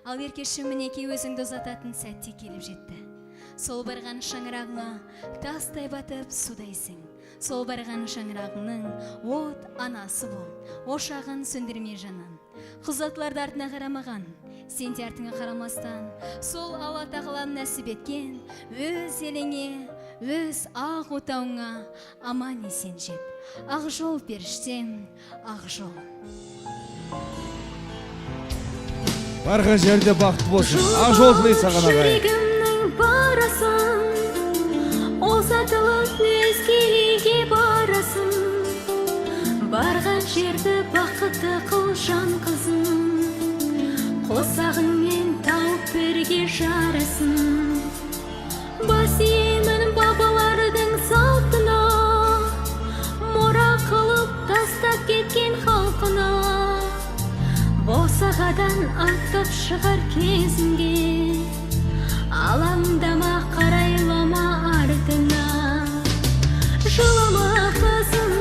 Ал еркешім мінекей өзіңді ұзататын сәтте келіп жетті. Сол барған шаңырағыңа тастай батып судайсың. Сол барған шаңырағыңның от анасы бол, ошағын сөндірме жанын. Құзатыларды артына қарамаған, сен де артыңа қарамастан, сол Алла тағаланың нәсіп еткен өз еліңе, өз ақ отауыңа аман есен жет. Ақ жол періштем, ақ жол. Барған жерде бақытты болсын. Ақ жол тілеймін саған ағайын. Жүрегімнің барасың, ұзатылып өзгеге барасың. Барған жерді бақытты қыл жан қызым, қосағыңмен тауып бірге жарасын. Бас иемін бабалардың салтына, мұра қылып тастап кеткен халқына. Босағадан аттап шығар кезінде, алаңдама қарайлама артына. Жылама қызым,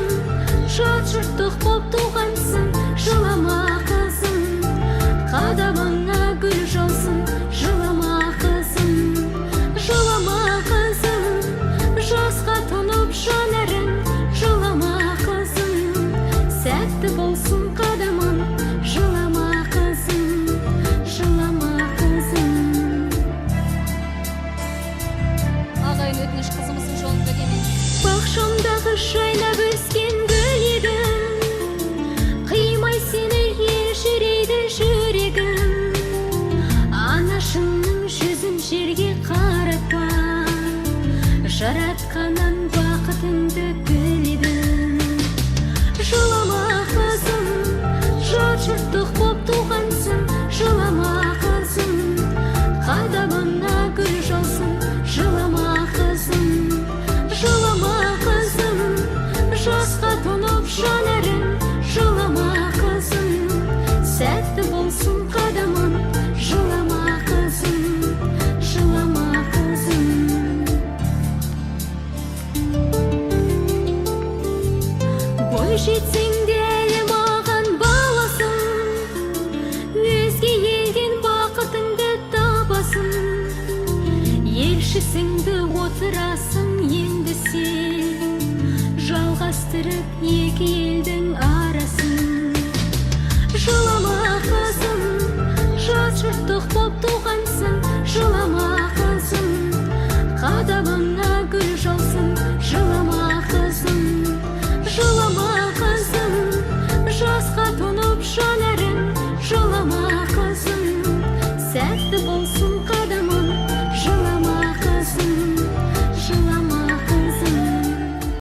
жат жұрттық боп туғансың. Жылама қызым, қадамыңа гүл жаусын. Жылама қызым, жылама қызым, жасқа тұнып жанарың. Жылама қызым, сәтті болсын қадамың. Жылама қызым, жылама қызым. Ағайын өтініш қызымыздың жолын бөгемей. Бақшамдағы жайнап өскен гүл едің, қимай сені елжірейді жүрегім. Анашыңның жүзін жерге қаратпа, жаратқаннан бақытыңды тіледім. Жылама қызым, жат жұрттық боп туғансың. Жылама қызым, қадамыңа гүл жаусын. Жылама қызым, жылама қызым, жасқа тұнып жанарың. Жылама қызым, сәтті болсын қадамың. Жылама қызым, жылама қызым. Бой жетсең де әлі маған баласың, өзге елден бақытыңды табасың. Елшісіңді отырасың енді сен, жалғастырып екі елдің арасын. Жылама қызым, жат жұрттық боп туған